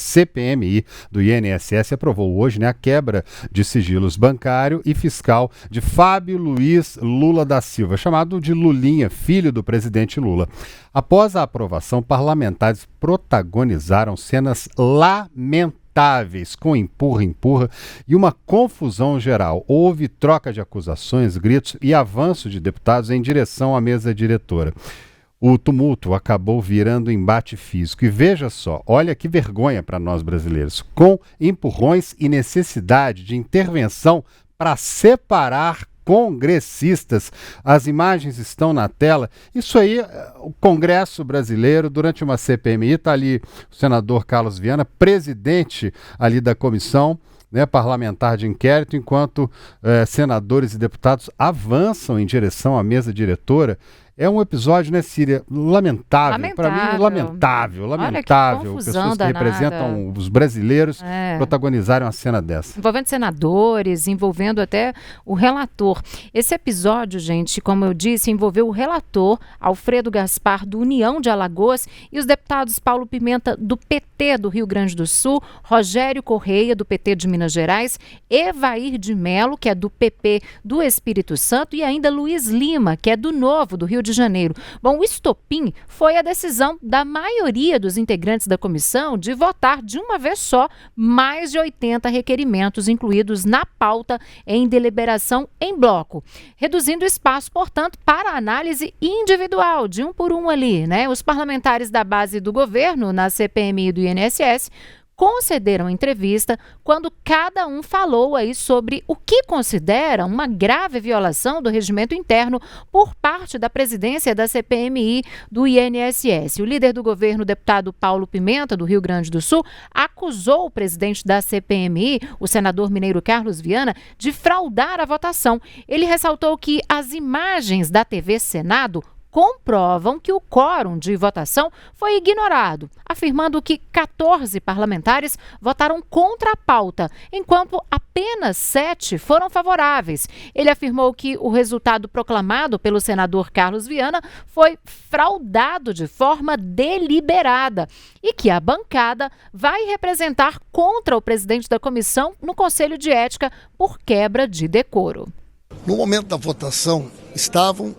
CPMI do INSS aprovou hoje, a quebra de sigilos bancário e fiscal de Fábio Luiz Lula da Silva, chamado de Lulinha, filho do presidente Lula. Após a aprovação, parlamentares protagonizaram cenas lamentáveis, com empurra-empurra e uma confusão geral. Houve troca de acusações, gritos e avanço de deputados em direção à mesa diretora. O tumulto acabou virando embate físico. E veja só, olha que vergonha para nós brasileiros, com empurrões e necessidade de intervenção para separar congressistas. As imagens estão na tela. Isso aí, o Congresso brasileiro, durante uma CPMI, está ali o senador Carlos Viana, presidente ali da comissão, parlamentar de inquérito, enquanto senadores e deputados avançam em direção à mesa diretora. É um episódio, Síria, lamentável. Para mim, lamentável. Pessoas que representam os brasileiros protagonizarem uma cena dessa. Envolvendo senadores, envolvendo até o relator. Esse episódio, gente, como eu disse, envolveu o relator Alfredo Gaspar, do União de Alagoas, e os deputados Paulo Pimenta, do PT do Rio Grande do Sul, Rogério Correia, do PT de Minas Gerais, Evair de Mello, que é do PP do Espírito Santo, e ainda Luiz Lima, que é do Novo, do Rio de Janeiro. Bom, o estopim foi a decisão da maioria dos integrantes da comissão de votar de uma vez só mais de 80 requerimentos incluídos na pauta em deliberação em bloco, reduzindo o espaço, portanto, para análise individual, de um por um ali, Os parlamentares da base do governo na CPMI do INSS concederam entrevista quando cada um falou aí sobre o que considera uma grave violação do regimento interno por parte da presidência da CPMI do INSS. O líder do governo, o deputado Paulo Pimenta, do Rio Grande do Sul, acusou o presidente da CPMI, o senador mineiro Carlos Viana, de fraudar a votação. Ele ressaltou que as imagens da TV Senado comprovam que o quórum de votação foi ignorado, afirmando que 14 parlamentares votaram contra a pauta, enquanto apenas 7 foram favoráveis. Ele afirmou que o resultado proclamado pelo senador Carlos Viana foi fraudado de forma deliberada e que a bancada vai representar contra o presidente da comissão no Conselho de Ética por quebra de decoro. No momento da votação, estavam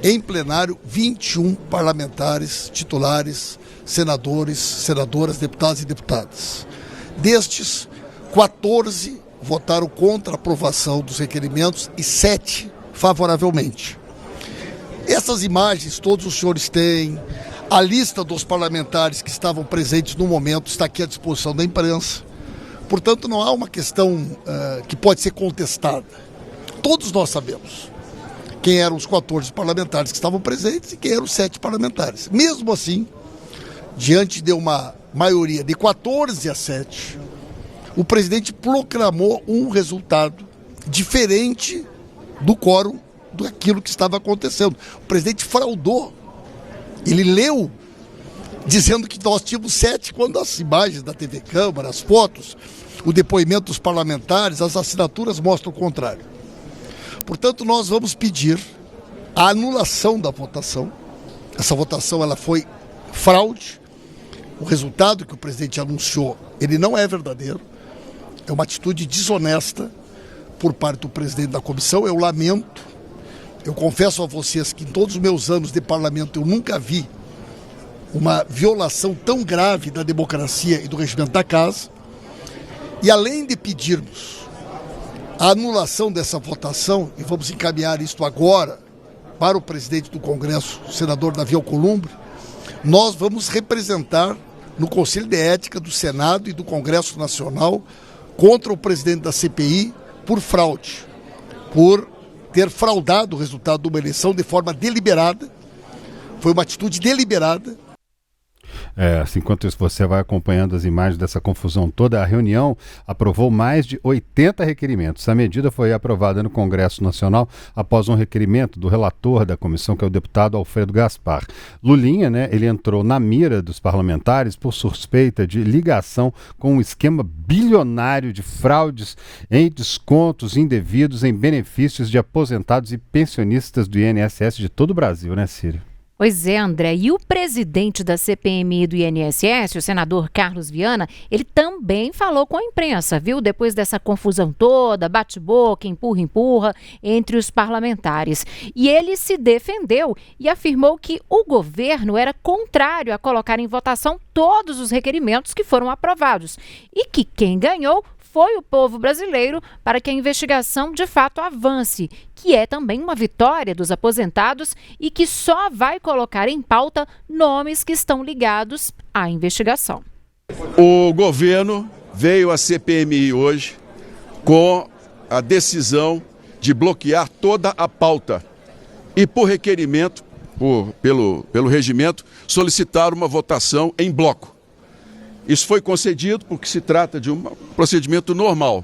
em plenário 21 parlamentares titulares, senadores, senadoras, deputados e deputadas. Destes, 14 votaram contra a aprovação dos requerimentos e 7 favoravelmente. Essas imagens todos os senhores têm. A lista dos parlamentares que estavam presentes no momento está aqui à disposição da imprensa. Portanto, não há uma questão que pode ser contestada. Todos nós sabemos quem eram os 14 parlamentares que estavam presentes e quem eram os 7 parlamentares. Mesmo assim, diante de uma maioria de 14-7, o presidente proclamou um resultado diferente do quórum daquilo que estava acontecendo. O presidente fraudou. Ele leu dizendo que nós tínhamos 7, quando as imagens da TV Câmara, as fotos, o depoimento dos parlamentares, as assinaturas mostram o contrário. Portanto, nós vamos pedir a anulação da votação. Essa votação ela foi fraude. O resultado que o presidente anunciou, ele não é verdadeiro. É uma atitude desonesta por parte do presidente da comissão. Eu lamento. Eu confesso a vocês que em todos os meus anos de parlamento eu nunca vi uma violação tão grave da democracia e do regimento da casa. E além de pedirmos a anulação dessa votação, e vamos encaminhar isto agora para o presidente do Congresso, o senador Davi Alcolumbre, nós vamos representar no Conselho de Ética do Senado e do Congresso Nacional contra o presidente da CPI por fraude, por ter fraudado o resultado de uma eleição de forma deliberada. Foi uma atitude deliberada. Enquanto isso você vai acompanhando as imagens dessa confusão toda, a reunião aprovou mais de 80 requerimentos. A medida foi aprovada no Congresso Nacional após um requerimento do relator da comissão, que é o deputado Alfredo Gaspar. Lulinha, ele entrou na mira dos parlamentares por suspeita de ligação com um esquema bilionário de fraudes em descontos indevidos em benefícios de aposentados e pensionistas do INSS de todo o Brasil, Sírio? Pois é, André. E o presidente da CPMI e do INSS, o senador Carlos Viana, ele também falou com a imprensa, viu? Depois dessa confusão toda, bate-boca, empurra-empurra entre os parlamentares. E ele se defendeu e afirmou que o governo era contrário a colocar em votação todos os requerimentos que foram aprovados e que quem ganhou foi o povo brasileiro para que a investigação de fato avance, que é também uma vitória dos aposentados e que só vai colocar em pauta nomes que estão ligados à investigação. O governo veio à CPMI hoje com a decisão de bloquear toda a pauta e, por requerimento, pelo regimento, solicitar uma votação em bloco. Isso foi concedido porque se trata de um procedimento normal,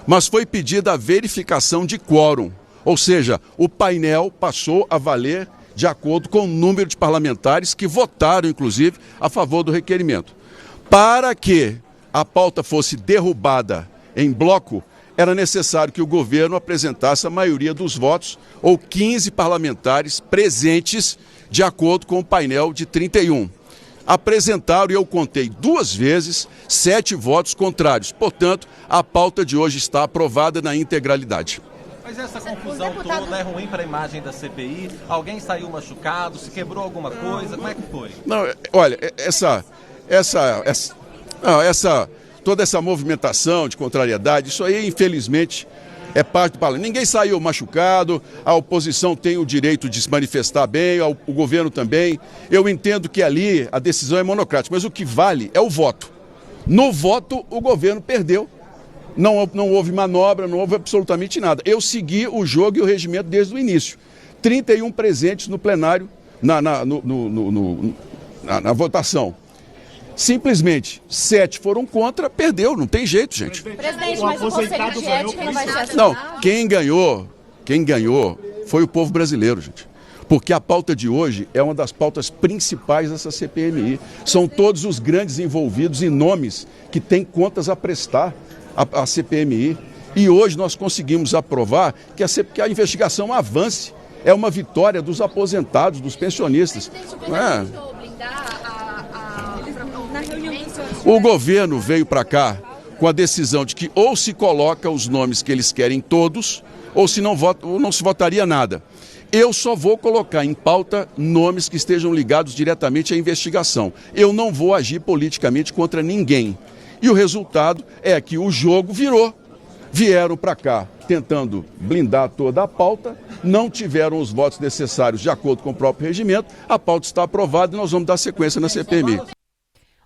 mas foi pedida a verificação de quórum, ou seja, o painel passou a valer de acordo com o número de parlamentares que votaram, inclusive, a favor do requerimento. Para que a pauta fosse derrubada em bloco, era necessário que o governo apresentasse a maioria dos votos, ou 15 parlamentares presentes, de acordo com o painel de 31. Apresentaram, e eu contei 2 vezes, 7 votos contrários. Portanto, a pauta de hoje está aprovada na integralidade. Mas essa confusão toda é ruim para a imagem da CPI? Alguém saiu machucado? Se quebrou alguma coisa? Como é que foi? Não, olha, toda essa movimentação de contrariedade, isso aí, infelizmente, é parte do parlamento. Ninguém saiu machucado, a oposição tem o direito de se manifestar bem, o governo também. Eu entendo que ali a decisão é monocrática, mas o que vale é o voto. No voto, o governo perdeu. Não houve manobra, não houve absolutamente nada. Eu segui o jogo e o regimento desde o início. 31 presentes no plenário, na votação. Simplesmente 7 foram contra, perdeu, não tem jeito, gente. Presidente, mas o Conselho de Ética não vai ser assinado? Não, quem ganhou foi o povo brasileiro, gente. Porque a pauta de hoje é uma das pautas principais dessa CPMI. São todos os grandes envolvidos e nomes que têm contas a prestar à CPMI. E hoje nós conseguimos aprovar que a investigação avance. É uma vitória dos aposentados, dos pensionistas. Não é? O governo veio para cá com a decisão de que ou se coloca os nomes que eles querem todos, ou se não se votaria nada. Eu só vou colocar em pauta nomes que estejam ligados diretamente à investigação. Eu não vou agir politicamente contra ninguém. E o resultado é que o jogo virou. Vieram para cá tentando blindar toda a pauta, não tiveram os votos necessários de acordo com o próprio regimento, a pauta está aprovada e nós vamos dar sequência na CPMI.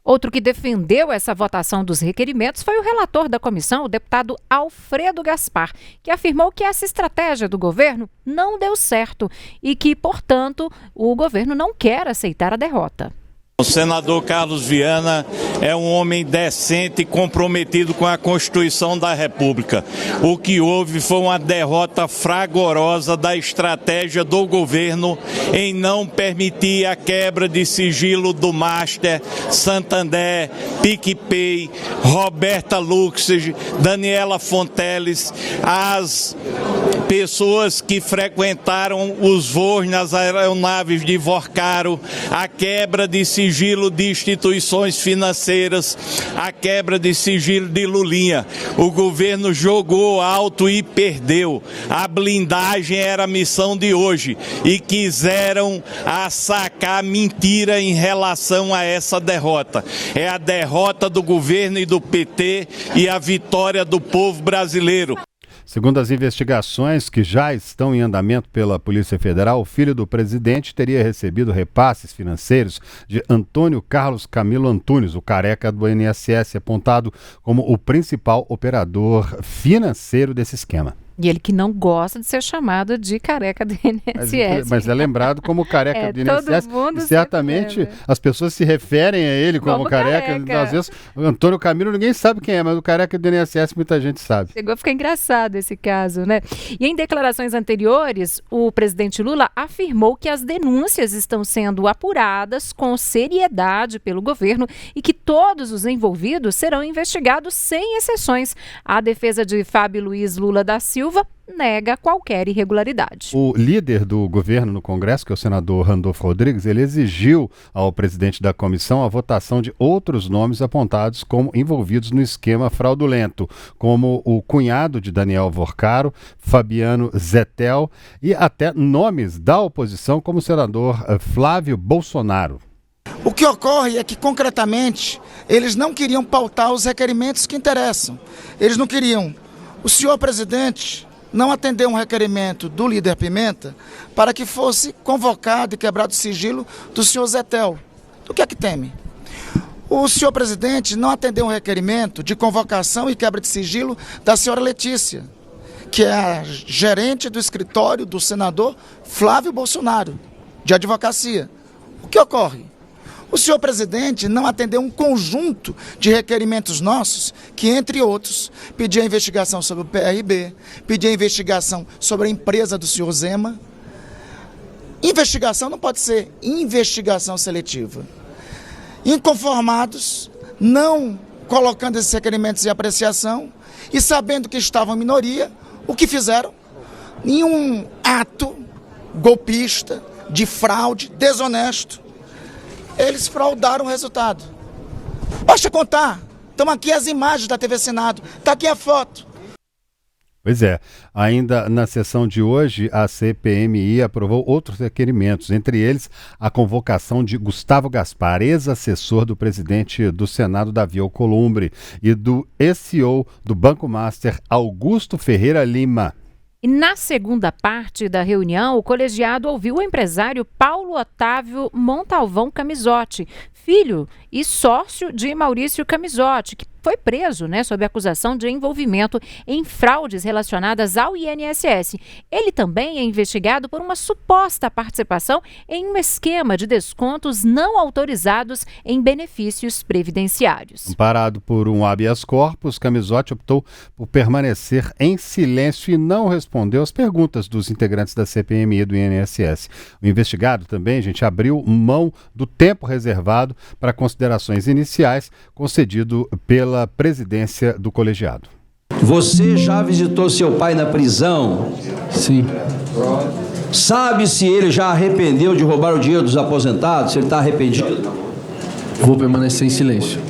Outro que defendeu essa votação dos requerimentos foi o relator da comissão, o deputado Alfredo Gaspar, que afirmou que essa estratégia do governo não deu certo e que, portanto, o governo não quer aceitar a derrota. O senador Carlos Viana é um homem decente e comprometido com a Constituição da República. O que houve foi uma derrota fragorosa da estratégia do governo em não permitir a quebra de sigilo do Master, Santander, PicPay, Roberta Luxemburg, Daniela Fonteles, as pessoas que frequentaram os voos nas aeronaves de Vorcaro, a quebra de sigilo de instituições financeiras, a quebra de sigilo de Lulinha. O governo jogou alto e perdeu. A blindagem era a missão de hoje e quiseram sacar mentira em relação a essa derrota. É a derrota do governo e do PT e a vitória do povo brasileiro. Segundo as investigações que já estão em andamento pela Polícia Federal, o filho do presidente teria recebido repasses financeiros de Antônio Carlos Camilo Antunes, o careca do INSS, apontado como o principal operador financeiro desse esquema. E ele que não gosta de ser chamado de careca do INSS. Mas é lembrado como careca do INSS. E certamente as pessoas se referem a ele como careca. Às vezes, o Antônio Camilo ninguém sabe quem é, mas o careca do INSS muita gente sabe. Chegou a ficar engraçado esse caso, né? E em declarações anteriores, o presidente Lula afirmou que as denúncias estão sendo apuradas com seriedade pelo governo e que todos os envolvidos serão investigados sem exceções. A defesa de Fábio Luiz Lula da Silva nega qualquer irregularidade. O líder do governo no Congresso, que é o senador Randolfo Rodrigues, ele exigiu ao presidente da comissão a votação de outros nomes apontados como envolvidos no esquema fraudulento, como o cunhado de Daniel Vorcaro, Fabiano Zettel, e até nomes da oposição, como o senador Flávio Bolsonaro. O que ocorre é que, concretamente, eles não queriam pautar os requerimentos que interessam. Eles não queriam. O senhor presidente não atendeu um requerimento do líder Pimenta para que fosse convocado e quebrado o sigilo do senhor Zettel. Do que é que teme? O senhor presidente não atendeu um requerimento de convocação e quebra de sigilo da senhora Letícia, que é a gerente do escritório do senador Flávio Bolsonaro, de advocacia. O que ocorre? O senhor presidente não atendeu um conjunto de requerimentos nossos que, entre outros, pedia investigação sobre o PRB, pedia investigação sobre a empresa do senhor Zema. Investigação não pode ser investigação seletiva. Inconformados, não colocando esses requerimentos em apreciação e sabendo que estavam em minoria, o que fizeram? Em um ato golpista, de fraude, desonesto, eles fraudaram o resultado. Basta contar. Estão aqui as imagens da TV Senado. Está aqui a foto. Pois é. Ainda na sessão de hoje, a CPMI aprovou outros requerimentos, entre eles a convocação de Gustavo Gaspar, ex-assessor do presidente do Senado, Davi Alcolumbre, e do ex-CEO do Banco Master, Augusto Ferreira Lima. E na segunda parte da reunião, o colegiado ouviu o empresário Paulo Otávio Montalvão Camisotti, filho e sócio de Maurício Camisotti, que foi preso, sob acusação de envolvimento em fraudes relacionadas ao INSS. Ele também é investigado por uma suposta participação em um esquema de descontos não autorizados em benefícios previdenciários. Amparado por um habeas corpus, Camisotti optou por permanecer em silêncio e não respondeu às perguntas dos integrantes da CPMI do INSS. O investigado também, abriu mão do tempo reservado para considerações iniciais concedido pela presidência do colegiado. Você já visitou seu pai na prisão? Sim. Sabe se ele já arrependeu de roubar o dinheiro dos aposentados? Se ele está arrependido? Vou permanecer em silêncio.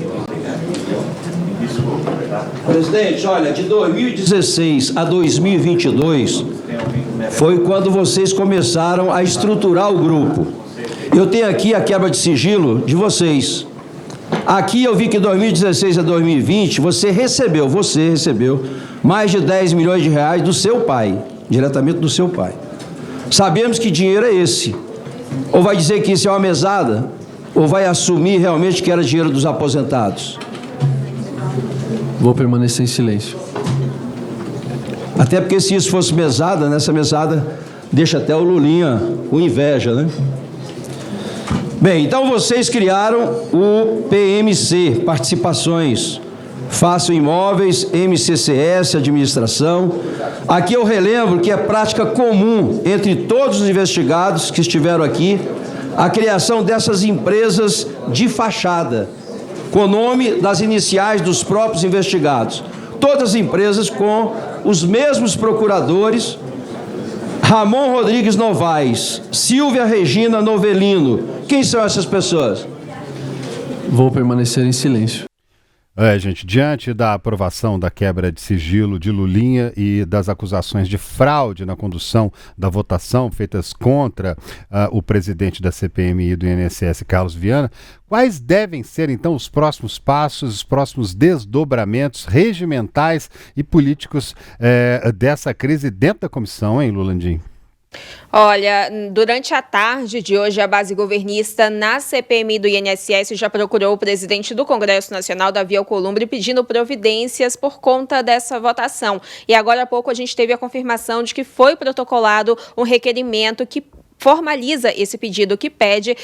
Presidente, olha, de 2016 a 2022 foi quando vocês começaram a estruturar o grupo. Eu tenho aqui a quebra de sigilo de vocês. Aqui eu vi que de 2016 a 2020 você recebeu mais de 10 milhões de reais do seu pai, diretamente do seu pai. Sabemos que dinheiro é esse. Ou vai dizer que isso é uma mesada, ou vai assumir realmente que era dinheiro dos aposentados? Vou permanecer em silêncio. Até porque se isso fosse mesada, nessa mesada deixa até o Lulinha com inveja, né? Bem, então vocês criaram o PMC, Participações, Fácil Imóveis, MCCS, Administração. Aqui eu relembro que é prática comum entre todos os investigados que estiveram aqui a criação dessas empresas de fachada, com o nome das iniciais dos próprios investigados. Todas as empresas com os mesmos procuradores, Ramon Rodrigues Novaes, Silvia Regina Novelino. Quem são essas pessoas? Vou permanecer em silêncio. Diante da aprovação da quebra de sigilo de Lulinha e das acusações de fraude na condução da votação feitas contra o presidente da CPMI do INSS, Carlos Viana, quais devem ser, então, os próximos passos, os próximos desdobramentos regimentais e políticos dessa crise dentro da comissão, hein, Lulandim? Olha, durante a tarde de hoje, a base governista na CPMI do INSS já procurou o presidente do Congresso Nacional, Davi Alcolumbre, pedindo providências por conta dessa votação. E agora há pouco a gente teve a confirmação de que foi protocolado um requerimento que formaliza esse pedido que pede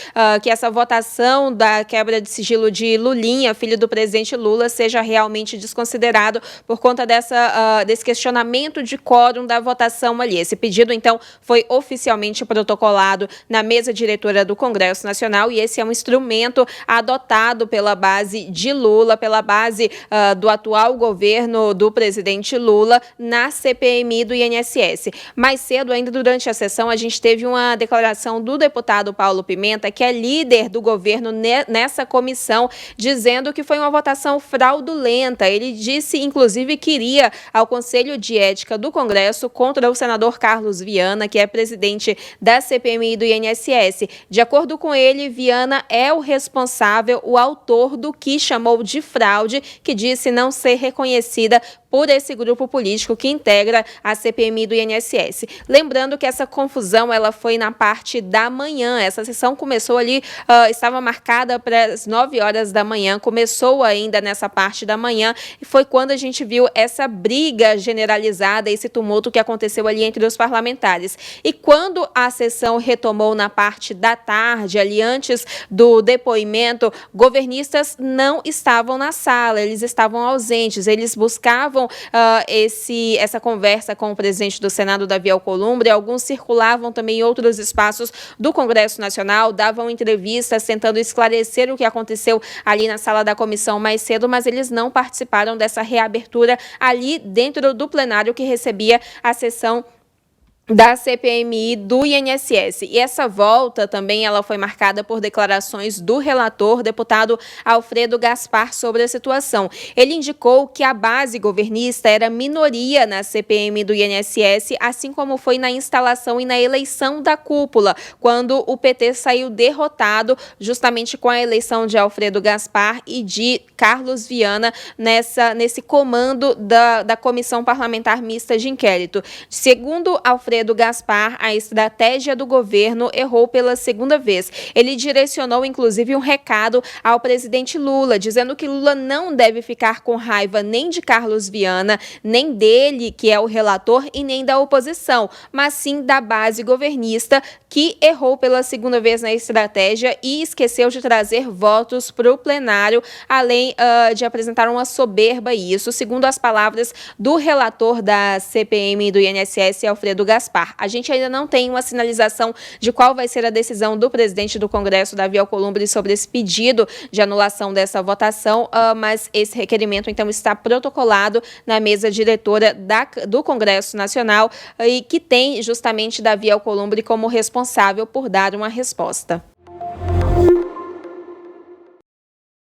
que essa votação da quebra de sigilo de Lulinha, filho do presidente Lula, seja realmente desconsiderado por conta desse questionamento de quórum da votação ali. Esse pedido, então, foi oficialmente protocolado na mesa diretora do Congresso Nacional e esse é um instrumento adotado pela base de Lula, pela base do atual governo do presidente Lula na CPMI do INSS. Mais cedo, ainda durante a sessão, a gente teve uma declaração do deputado Paulo Pimenta, que é líder do governo nessa comissão, dizendo que foi uma votação fraudulenta. Ele disse, inclusive, que iria ao Conselho de Ética do Congresso contra o senador Carlos Viana, que é presidente da CPMI do INSS. De acordo com ele, Viana é o responsável, o autor do que chamou de fraude, que disse não ser reconhecida por esse grupo político que integra a CPMI do INSS. Lembrando que essa confusão ela foi na parte da manhã. Essa sessão começou ali, estava marcada para as 9 horas da manhã, começou ainda nessa parte da manhã e foi quando a gente viu essa briga generalizada, esse tumulto que aconteceu ali entre os parlamentares. E quando a sessão retomou na parte da tarde, ali antes do depoimento, governistas não estavam na sala, eles estavam ausentes, eles buscavam essa conversa com o presidente do Senado, Davi Alcolumbre. Alguns circulavam também em outros espaços do Congresso Nacional, davam entrevistas tentando esclarecer o que aconteceu ali na sala da comissão mais cedo, mas eles não participaram dessa reabertura ali dentro do plenário que recebia a sessão da CPMI do INSS. E essa volta também ela foi marcada por declarações do relator, deputado Alfredo Gaspar, sobre a situação. Ele indicou que a base governista era minoria na CPMI do INSS, assim como foi na instalação e na eleição da cúpula, quando o PT saiu derrotado justamente com a eleição de Alfredo Gaspar e de Carlos Viana nesse comando da Comissão Parlamentar Mista de Inquérito. Segundo Alfredo Gaspar, a estratégia do governo errou pela segunda vez. Ele direcionou, inclusive, um recado ao presidente Lula, dizendo que Lula não deve ficar com raiva nem de Carlos Viana, nem dele, que é o relator, e nem da oposição, mas sim da base governista, que errou pela segunda vez na estratégia e esqueceu de trazer votos para o plenário, além de apresentar uma soberba isso, segundo as palavras do relator da CPMI do INSS, Alfredo Gaspar. A gente ainda não tem uma sinalização de qual vai ser a decisão do presidente do Congresso, Davi Alcolumbre, sobre esse pedido de anulação dessa votação, mas esse requerimento, então, está protocolado na mesa diretora do Congresso Nacional e que tem justamente Davi Alcolumbre como responsável por dar uma resposta.